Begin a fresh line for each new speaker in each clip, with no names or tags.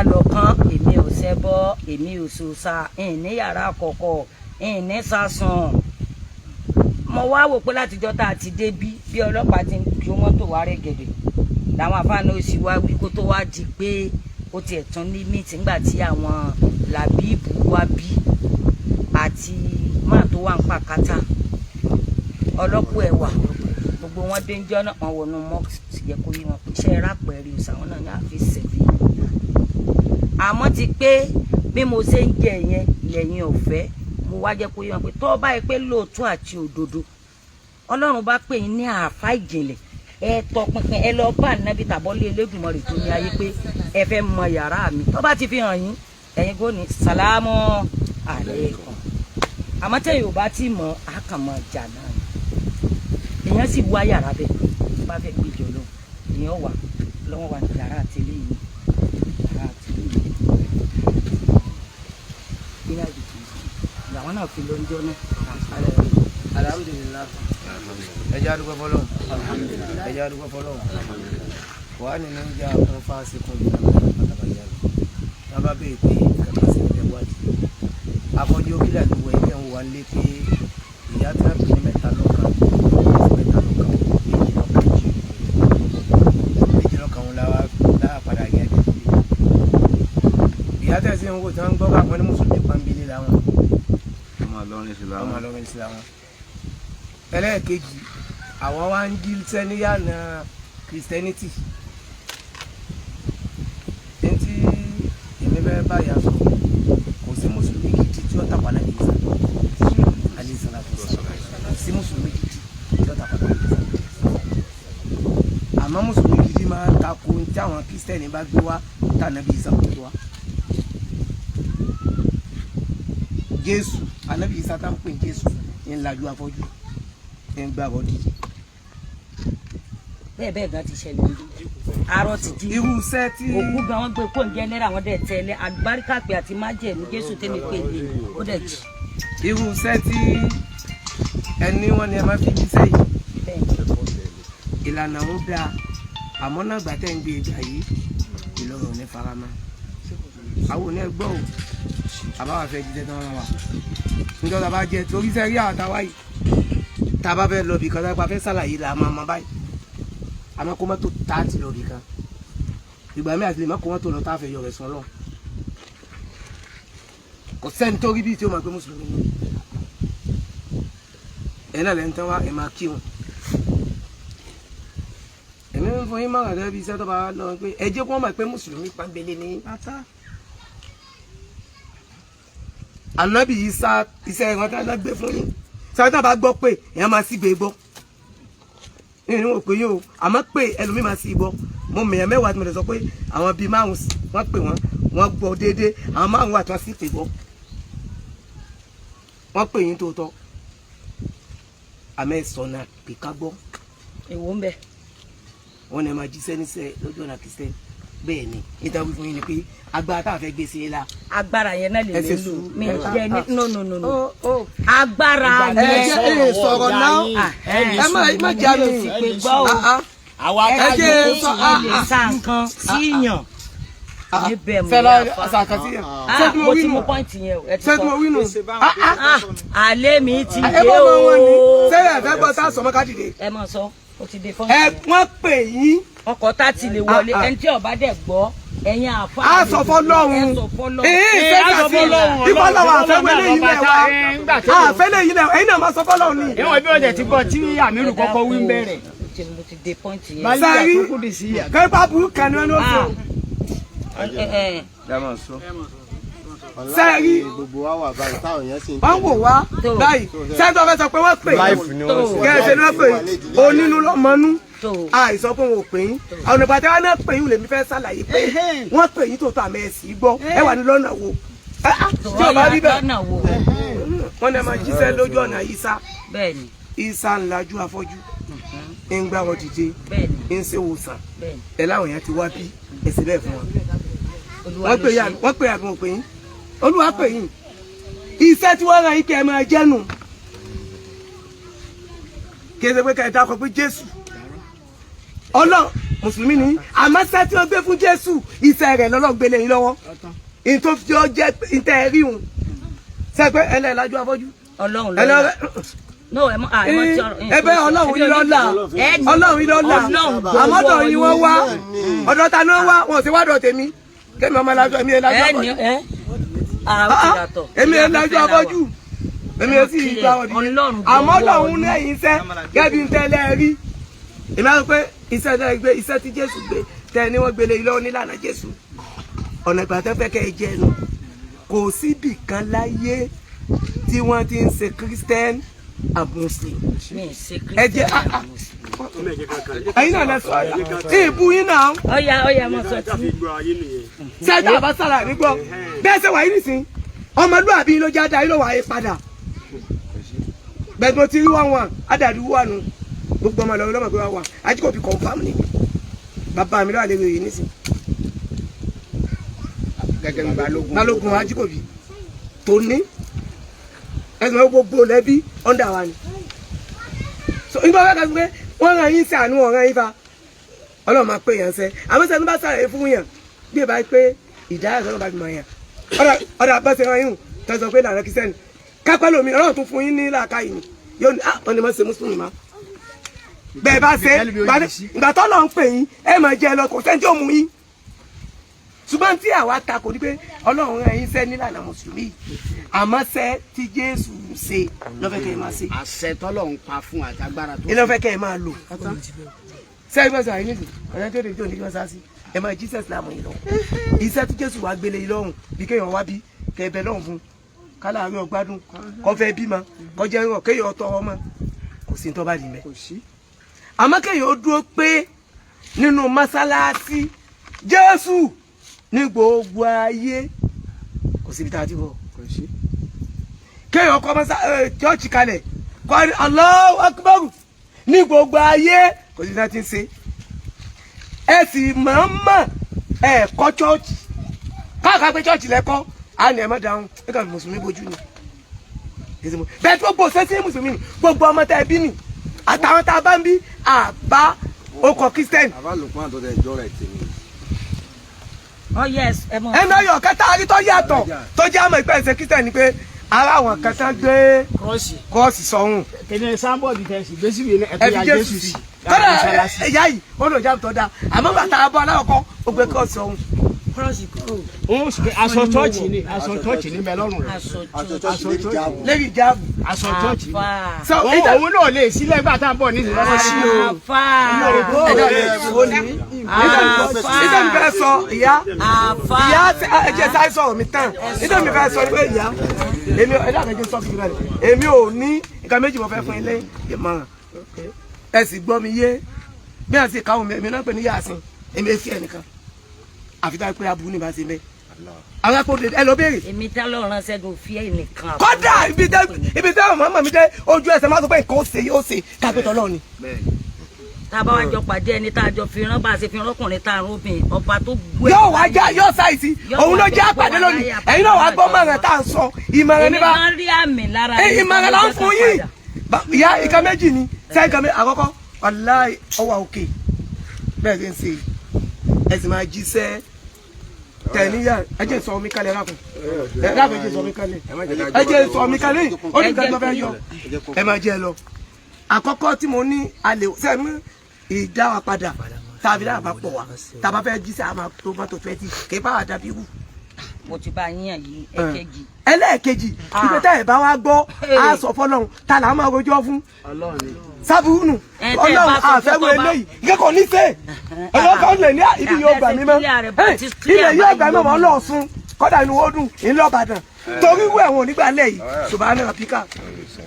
bá lọ kán èmi ò ṣẹbọ èmi ò ṣòṣà ní yàrá àkọ́kọ́ ní sásùn mo wá wò pé látijọ́ tá a ti dé bí ọlọ́pàá ti ń ju mọ́tò wá rẹ́gẹ̀dẹ̀ làwọn àfáàná òsì wá wí kó tó wá di pé ó tiẹ̀ tún ní mítì ńgbà tí àwọn làbíìbù wá bí àti máa tó wà ń pa kátà ọlọ́pọ̀ ẹ̀wà gbogbo wọn dé ń jọ́ náà wọn wọnú mọ́ọ̀sì yẹ kó yí wọn pé iṣẹ́ rápẹ̀rẹ̀ òsàwọn náà ní àfẹ́sẹ̀ bí àmọ́ ti pé bí mo ṣe ń jẹ yẹn lẹ́yìn ọ̀fẹ́ mo wá jẹ́ kó yí wọn pé tó bá yẹ pé lóòótọ́ àti òdodo ọlọ́run bá pè yín ní àáfà ìjìnlẹ̀ ẹ tọpinpin ẹ lọ bá ànábì tàbọ́lé Elédùmarè tó ní ayé pé ẹ fẹ́ mọ yàrá mi tó bá ti fi hàn yín ẹ̀yin kò ní sàlámù àlékùm àmọ́ tẹ́ yóò bá ti mọ̀ á kàn mọ̀ jà náà ni èèyàn sì wá yàrá bẹ́ẹ̀ tó bá fẹ́ gbìjọ lọ èèyàn wà lọ́wọ́ wa ní yàrá àtẹlẹ́ yìí yàrá àtẹlẹ́ yìí ìyá ìdìbò ìyàwó náà fi lóúnjọ náà.
Alhamdulillah. Ẹja dúpẹ́ fọ́lọ́run. Ẹja dúpẹ́ fọ́lọ́run. Wàá nínú ìjà fún fáṣí kan ní àgbàlagbà. Wọ́n bá bèèrè pé kàkà sí ilẹ̀ wájú. Afọ́jú kílẹ̀ tó wọ ẹgbẹ́ ń wà lé pé ìyá tí wọ́n fi ní mẹ́ta lọ́kàn méjì lọ́kàn wọn láwa padà yẹ jù. Ìyá tẹ̀sí ń wò tí wọ́n ń gbọ́ bá wọn ní mùsùlùmí pàmbélé làwọn. Ọmọ Ìlọrin sí làwọn. Ẹlẹ́ẹ̀kejì àwọn wá ń jí sẹ́níyàna Christianity ní tí èmi bẹ́ẹ̀ bá yà sọ kò sí mùsùlùmí gidi tí ó tàpá náà nìyí alẹ́sàlá kò sí mùsùlùmí gidi tí ó tàpá náà nìyí àmọ́ mùsùlùmí gidi máa ń takò tí àwọn Christian bá gbé wá tànàbí ìsàkóso wa Jésù ànábì Ìsá tá ń pè Jésù ń lajú afọ́jú ń gbà bọ́dí.
bẹ́ẹ̀ gan ti ṣẹlẹ̀ arọ ti di
irú iṣẹ́ tí
ògùn gan wọn gbé kó ń jẹnẹra wọn dẹ̀ tẹ́lẹ̀ àgbáríkà pé àti májẹ̀mú Jésù tẹ́mi pé yé ó dẹ̀ jì.
irú iṣẹ́ tí ẹni wọn ni ẹ máa fi jíṣẹ́ yìí ìlànà ó dáa àmọ́ náà gbà tẹ́ ń gbé ìgbà yìí Ìlọrin ò ní faramọ́ àwọn ò ní ẹgbọ́ ò àbáwá fẹ́ jíjẹ́ tán wọn wà níjọ́ tá a bá jẹ torí sẹ́ rí àwọn táwa yìí tá a bá fẹ́ lọ bìkan tá a fẹ́ sàlàyé là máa ma báyìí àmọ́ kó mọ́tò tá a ti lọ bìkan ìgbà mi àti lè má kó mọ́tò lọ tá a fẹ́ yọ rẹ̀ sùn lọ kò sẹ́ni tó rí bíi tí ó máa gbé mùsùlùmí ní ẹ̀ náà lẹ́nu tán wá ẹ̀ máa kí wọn èmi ń fún yín mọ̀ràn lẹ́bi iṣẹ́ tó bá lọ pé ẹ jẹ́ kó wọ́n mọ̀ pé mùsùlùmí pàǹbélé ní Ànábì Ìsá iṣẹ́ ìrántí alágbé fún yín sáré tá a bá gbọ́ pé èèyàn máa sí gbé gbọ́ nínú wò pé yóò àmọ́ pé ẹlòmíì máa sí gbọ́ mo mèèyàn mẹ́wàá tí mo lè sọ pé àwọn bíi márùn wọ́n pè wọ́n gbọ́ déédéé àwọn márùn wà tí wọ́n sì pè gbọ́ wọ́n pè yín tó tọ́ àmọ́ ẹ̀ sọ̀nà pè ká gbọ́.
èwo ń bẹ.
wọ́n ní ẹ máa jíṣẹ́ níṣẹ́ lójú ọ̀nà Kristẹni bẹ́ẹ̀ ni níta wí fún yín ni pé agbára tá a fẹ́ gbé sí i la.
agbára yẹn náà lè lè lù mí jẹ ní no agbára yẹn.
ẹ sọ̀rọ̀ náà ẹ má jà mí.
àwa
ẹ jẹ́ sọ lè sa nǹkan síyàn níbẹ̀ mú
yàfa. sàkàn síyàn.
mo ti mú pọ́ǹtì yẹn o.
sẹ́gun mo wí nù.
alẹ́ mi ti dé
ẹ bọ́ mọ wọn ni
o.
sẹ́yìn ẹ̀fẹ́ gbọ́ tá a sọ mọ́ ká dìde.
ẹ mọ̀ sọ o ti dé fọ́ǹtì
ẹ
yẹn.
wọ́n pè yín.
ọkọ̀ tá ti lè wọlé ẹni tí ọba dẹ̀ gbọ́ ẹ̀yin àfa.
a sọ fọlọ́run.
ẹ sọ fọlọ́run.
ìfọlọ́run àfẹ́wélé yìí lẹ̀ wá. àfẹ́lẹ́ yìí lẹ̀ ẹ̀yin náà máa sọ fọlọ́run ni.
ìwọ̀n bí ọjà ti bọ̀ tí àmírù kọ́kọ́ wí ń bẹ̀rẹ̀.
mo ti dé pọ́ǹtì yẹn.
sẹ́rí kẹ́pà burú kan ni wọ́n ló sọ. sẹ́rí wọ́n wò wá báyìí sẹ́ńtọ́ fẹ́ sọ pé wọ́n pè é kẹ́sẹ̀ ni wọ́n pè é onínú lọ́mọnú àìsàn pé wọn ò pè yín àwọn ìpàtẹ́ wa náà pè yín lèmi fẹ́ ṣàlàyé pé wọ́n pè yín tó tọ́ àmọ́ ẹ̀sìn gbọ́ ẹ wà ní lọ́nà wo tí o bá rí bẹ́ẹ̀ wọ́n ní ẹ máa jíṣẹ́ lójú ọ̀nà Ìsá Ìsá ńlájú afọ́jú ń gbá wọn dìde ń ṣe wòsàn ẹ láwọn èèyàn ti wá bí ẹsẹ̀ bẹ́ẹ̀ fún wọn wọ́n pè yín àbí wọn pè yín Olúwa pè yín iṣẹ́ tí wọ́n rán yín kẹ́ ẹ máa jẹ́nu kí ẹ ṣe pé ká ẹ dákọ̀ pé Jésù Ọlọ́run mùsùlùmí ni àmọ́ sẹ́ tí wọ́n gbé fún Jésù iṣẹ́ rẹ̀ lọ́lọ́ gbélé yín lọ́wọ́ in tó fi ọ jẹ́ ìtẹ́ rí un ṣe pé ẹlẹ́ẹ̀lájú afọ́jú
Ọlọ́run lọ́la no ẹ mọ tí ọ̀rọ̀
ẹbẹ Ọlọ́run yìí lọ́la Ọlọ́run yìí lọ́la àmọ́ ọ̀dọ̀ yìí wọ́n wá ọ̀dọ̀ ta ni wọ́n wá wọn ò sí wádọ̀ tèmi kémi ọmọ ẹlájú èmi ẹlájú afọ́jú èmi ẹlájú afọ́jú èmi ò sì gba ọ̀dọ̀ àmọ́ Ọlọ́run lẹ́yìn iṣẹ́ gẹ́bí ń tẹ́lẹ̀ rí èmi á sọ pé iṣẹ́ tẹ́lẹ̀ gbé iṣẹ́ tí Jésù gbé tẹ́ ni wọ́n gbélé lọ́wọ́ nílànà Jésù ọ̀nà ìgbà tẹ́ fẹ́ kẹ́ ẹ jẹ́ nu kò síbì kan láyé tí wọ́n ti ń ṣe Christian and Muslim ẹ jẹ́ ẹ̀yin náà lẹ sọ ìbú yín náà
ọ̀yà mọ̀ sọ tí
ṣẹ́jà bá sára mi gbọ́ bẹ́ẹ̀ ṣe wà yín nìsín ọmọlúwàbí ló jáde ayé ló wà ayé padà bẹ́ẹ̀ mo ti rí wọn ádàdú wà nù gbogbo ọmọ lọ́wọ́ lọ́mọ pé wà Ajíkòbí confam ni bàbá mi lọ́wọ́ àlejò yìí nìsín
gẹ́gẹ́ bí
Balógun Ajíkòbí tó ní ẹsùn mọ́ gbogbo lẹ́bí ọ̀ndà wa ni so nígbà wọ́n kà sí pé wọ́n ràn yín sí àánú ọ̀ràn yín fa Ọlọ́run máa pè yàn sẹ́ àmọ́ sẹ́ni bá sàrẹ̀ fún yàn bí ẹ bá pé ìdáyà sọ́nà bá fi mọ̀ yàn ọ̀dà bá ṣe ràn yín tó sọ pé ìlànà Kìrìsìtẹ́nì kápẹ́ lómi Ọlọ́run tún fún yín ní làákàyè ni yóò ní wọ́n ní mọ̀ ṣe mùsùlùmí má bẹ́ẹ̀ bá ṣe ìgbà tó lọ́n pè yín ẹ máa jẹ lọ kò sẹ́ni tí ó mú yín ṣùgbọ́n tí àwa ta kò ní pé Ọlọ́run rán yín sẹ́ nílànà mùsùlùmí àmọ́ sẹ́ tí Jésù ṣe lọ́fẹ́ kẹ́ ẹ máa ṣe.
àṣẹ tọ́lọ́run pa fún àtàgbára tó.
ilé ọ̀fẹ́ kẹ́ ẹ máa lò. sẹ́yìn gbọ́dọ̀ àyè nìyí ọ̀rẹ́ tó dé tó ní kí wọ́n sá sí ẹ máa jí sẹ́sìlámù yìí lọ. iṣẹ́ tí Jésù wá gbélé yìí lọ́rùn bí kéèyàn wá bí kẹ́ ẹ bẹ lọ́rùn fún káláàárín ọgbádùn kọfẹ́ bímọ kọjá ẹ̀rọ kéèyàn ọtọ ọmọ kò sí tó bá dì mẹ́. àmọ́ kéèyàn ó dúró pé nínú mọ́sálásí Jésù ní gbogbo ayé kò síbi tá a ti bọ̀ kéèyàn kọ́ mọ́sá chọ́ọ̀chì kalẹ̀ kọ́ ní Allahu Akbar ní gbogbo ayé kò síbi tá a ti ń ṣe ẹ sì mọ̀ọ́mọ̀ ẹ kọ́ chọ́ọ̀chì káàkiri pé chọ́ọ̀chì lẹ́kọ́ á ní ẹ má dáhùn ẹ kàn fi mùsùlùmí bójú ni bẹ́ẹ̀ tí gbogbo ṣẹ́sí mùsùlùmí ni gbogbo ọmọ tá ẹ bí ni àtàwọn tá a bá ń bí àbá okọ̀ Christian.
àbá lòpọ̀ àtọ́jà ìjọ rẹ̀ tèmi.
Oh yes,
ẹnu ọyọ kẹta arí tó yàtọ̀ tó jẹ́ àmọ́ ìpẹ́ ẹ̀sẹ̀ Christian ni pé ara àwọn kẹta gbé kọ́ọ̀sì sọ̀hún.
kìnìún sáńbọ̀dì tẹ̀sí gbé síbi
ẹbí Jésù sí kọ́dà ẹ̀yà yìí ó lò jáàmù tó dáa àmọ́ bàtà abọ́ aláwọ̀kọ́ ó gbé kọ́ọ̀sì sọ̀hún.
aṣọ chọ́ọ̀chì ni bẹ́ẹ̀ lọ́rùn rẹ̀
lẹ́yìn jáàmù.
aṣọ chọ́ọ̀chì ni òun náà lè sílẹ̀ nígbà tá à ń bọ̀ nídìí lọ́wọ́ sí o.
nítorí mi fẹ́ sọ ìyá ẹ̀jẹ̀ sáré sọ̀rọ̀ mi tán nítorí mi fẹ́ sọ pé ìyá èmi ẹ̀dá àkẹ́jẹ́ sọ fún mi báyìí èmi ò ní nǹkan méjì mo fẹ́ fún ilé ìmọ̀ràn ẹ sì gbọ́ mi yé bí wọ́n sì káwọn mi èmi náà pè ní yàásìn èmi èsì ẹnìkan àfi tá a pé aburú ní bá ṣe bẹ́ẹ̀ àwọn akóde ẹ lọ béèrè.
èmi tá lọ ránṣẹ́ kò fi ẹnìkan.
kódà ibi tẹ ọmọ mi dé ojú ẹsẹ̀ máa sọ pé nǹkan ó ṣe yóò ṣe kápẹ́tọ̀ lọ́ọ̀ ni.
tá a bá wá jọ pàdé ẹni tá a jọ fi rán bá a ṣe fi rán ọkùnrin tá a rún obìnrin ọba tó gbé.
yóò wá já yóò ṣàìsí òun ló jẹ́ àpàdé lónìí ẹ̀yin náà wàá gbọ́ mọ̀ràn tá à ń sọ ìmọ̀ràn níbà.
èmi máa ń rí àmì lára yìí.
ìmọ̀ràn là ń fún yín ìyá ìka méjì ni sẹ́yìn kan àkọ́kọ́ wàláì ọwà òkè bẹ́ẹ̀ ṣe ń ṣe ẹ sì máa jíṣẹ́ tẹ̀níyà ẹjẹ́ sọ omi kalẹ̀ rákùn rákùn ẹjẹ́ sọ omi kalẹ̀ ẹjẹ́ sọ omi kalẹ̀ ó ní ìgbà tó fẹ́ yọ ẹ máa jẹ́ lọ. àkọ́kọ́ tí mo ní alẹ́ sẹ́mi ìdáwà padà tàbí dáwà bá pọ̀ wá tàbá fẹ́ jíṣẹ́ àmà tó mọ́tò 20 kì í bá wà dàbí wù.
mo ti bá yín yìí ẹ̀kejì.
ẹlẹ́ẹ̀kejì ìgbẹ́ tẹ́ ẹ̀ bá wá gbọ́ á sọ fọlọ́run ta là á máa rojọ́ fún sábúrúnù ọlọ́run àfẹ́wé eléyìí ìgbẹ́ kò ní sè ọlọ́kàn lè ní ibi yóò gbà mí mọ́ ilẹ̀ yóò gbà mí mọ́ ọlọ́ọ̀sùn kọ́dà inú ó dùn ńlọ́bàdàn torí wú ẹ̀wọ̀n nígbà lẹ́yìn ṣùgbọ́n náà píkà.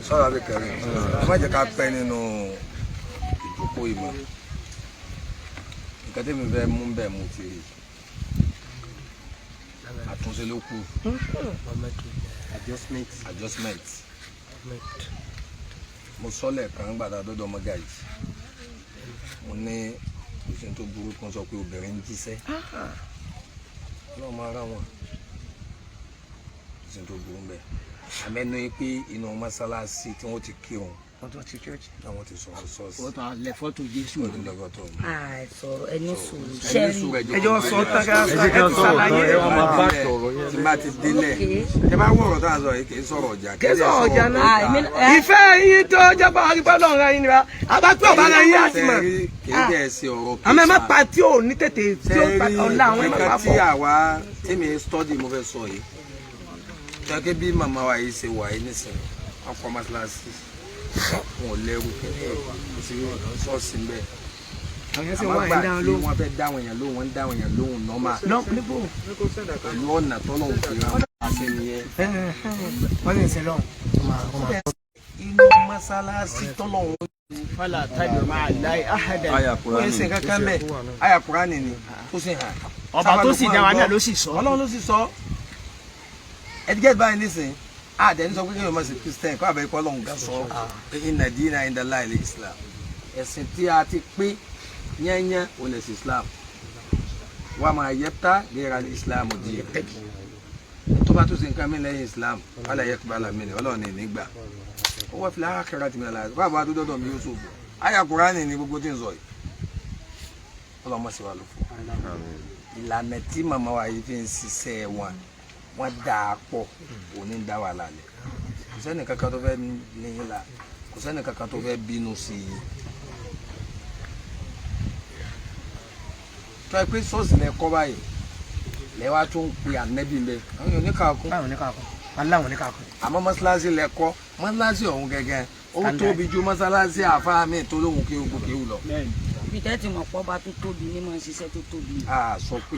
sọ́ra bí kẹrin ẹ má jẹ́ ká pẹ́ nínú ìjókòó ìmọ̀ nǹkan tí mi fẹ́ mú bẹ́ẹ̀ mú ti rí àtúnṣe ló kù adjustment mo sọ lẹ́ẹ̀kan gbàdá dọ́dọ̀ ọmọ gáyì mo ní ìṣẹ́ tó burú kan sọ pé obìnrin ń jíṣẹ́ náà máa rá wọn ìṣẹ́ tó burú bẹ́ẹ̀ àmẹ́nu pé inú mọ́sálásí tí wọ́n ti kírun
tó ti church.
àwọn ti sọ̀rọ̀ sọ́ọ̀sì.
wọ́n tán lẹ fọ́tò Jésù.
sọ̀rọ̀ ẹni sùúrù ṣẹ́rí.
ẹjọ́ sọ tẹ́gà ẹ ti ṣàlàyé
tí bá ti délẹ̀ ẹ bá wọ̀rọ̀ tá a sọ yìí kì í sọ̀rọ̀ ọjà.
kì í sọ̀rọ̀ ọjà náà ìfẹ́ yín tó jẹ́ pé wọ́n rí bọ́ọ̀lù ọ̀rẹ́ yín níbà àbátú ọ̀bá rẹ̀ yín àti mọ̀.
kì í dẹ̀ ṣe ọ̀rọ̀ kìí
àmọ́ ẹ má pa tí ò ní tètè tí ó pa ọ̀la àwọn ẹ̀ má pa
tí
pọ̀.
àwa tèmi study mo fẹ́ sọ yìí jẹ́ bí màmá wa yìí ṣe wà yìí nísìnyí wọ́n kọ́ mọ́ṣáláṣí wọn ò lẹ́rù ṣọ́ọ̀ṣì mbẹ́ àmọ́ gbà tí wọ́n fẹ́ dáwọn èèyàn lóhùn wọ́n ń dáwọn èèyàn lóhùn nọ́mà pẹ̀lú ọ̀nà tọ́lọ́hùn fi hàn àṣẹ nìyẹn.
wọ́n lè ṣe lọ́hùn.
inú mọ́ṣáláṣí tọ́lọ́hùn
fàlà tàbí máa láì áhàdà.
wọ́n ń sìn kankan bẹ́ẹ̀ àyà Kùránì ni tó sì hàn.
ọba tó sì dá wa náà ló sì sọ.
Ọlọ́run ló sì sọ ẹdígẹ́tì báyìí nísìnyí àdẹni sọ pé kí ọmọ sí Christian kọ́ àbẹ̀kọ́ Ọlọ́run gan sọ inna dina inda Allahi al-Islam ẹ̀sìn tí a ti pé yẹ́nyẹ́ ò lè sí Islam wa ma yabta ghayra al-Islam díẹ̀ tó bá tún sí nǹkan mi lẹ́yìn Islam wala yaqbala minhu Ọlọ́run ní nígbà ó wá fil akhirati min al-azab wà bá tó dọ́dọ̀ mi yóò sọ̀bù àyà Kùránì ní gbogbo tí ń sọ yìí Ọlọ́run mọ̀ sí wa ló fún ìlànà tí màmá wa yìí fi ń ṣiṣẹ́ wọn dáa pọ̀ òní dá wà lálẹ́ kò sẹ́ni kankan tó fẹ́ níyìn la kò sẹ́ni kankan tó fẹ́ bínú sí i tó ẹ pé sọ́ọ̀sì lẹ kọ́ báyìí lẹ wá tún pe ànẹ́bí lẹ àwọn yóò ní kàkún
aláwọn ní kàkún.
àmọ́ mọ́ṣáláṣí lẹ kọ́ mọ́ṣáláṣí ọ̀hún gẹ́gẹ́ ó tóbi ju mọ́ṣáláṣí àfáà mi tó lóhùn kí ogun kéwù lọ.
ibi tẹ́ ti mọ̀ pọ́ bá tó tóbi ní máa ń ṣiṣẹ́ tó tóbi.
a sọ pé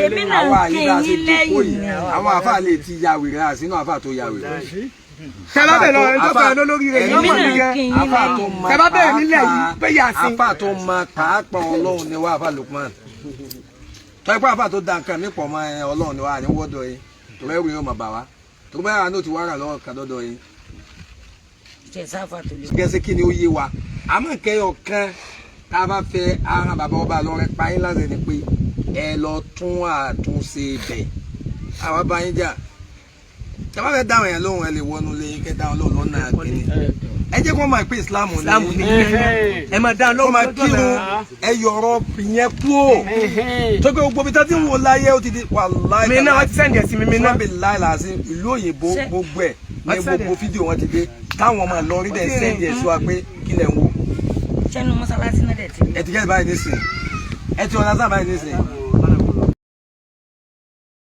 èmi náà kí yín lẹ́yìn.
àwọn àfáà lè ti ya wèrè àsínú àfáà tó ya wèrè.
tẹ́lá bẹ̀ lọ ẹni tó fẹ́ lólórí rẹ̀ yóò mọ̀ nìyẹn tẹ́lá bẹ̀ nílẹ̀ yìí pé yà sí.
àfáà tó mọ pàápàá Ọlọ́run ni wá àfáà Lukman tọ́ ipá àfáà tó da nǹkan mi pọ̀ mọ́ Ọlọ́run ni wá ní wọ́dọ̀ yìí tó bẹ́ẹ̀ rìn yóò mọ̀ bà wá tó bẹ́ẹ̀ rà ní òtí wàrà lọ́wọ́ kan dọ́dọ̀ yìí. gẹ́sẹ̀ kí ni ó yé wa àmọ́ kẹyọ̀ kan tá a bá fẹ́ ara bàbá ọba lọ́rẹ́ pa yín láti ní pé ẹ lọ tún àtúnṣe bẹ̀ àwa bá yín jà tẹ bá fẹ́ dáhùn yẹn lóhùn ẹ lè wọnú lé kẹ dáhùn lóhùn lọ́nà àgbẹ̀ni ẹ jẹ́ kó máa pé Islam ní
ẹ máa dáhùn lọ́wọ́
máa kírun ẹ yọ̀rọ̀ yẹn kú o tó pé gbogbo ibi tó ti ń wo láyé ó ti di wàláì
mi náà wọ́n ti sẹ́ǹdì ẹ̀sìn mi náà.
bí láì làásì ìlú òyìnbó gbogbo ẹ̀ ní gbogbo fídíò wọn ti dé táwọn máa lọ rí dẹ̀ sẹ́ǹdì ẹ̀ sí wa pé kí lẹ̀ ń wo.
sẹ́nu mọ́sálásí náà dẹ̀ ti.
ẹ ti gẹ́gẹ́ báyìí nísìnyí ẹ ti ọ̀nà sáà báyìí nísìnyí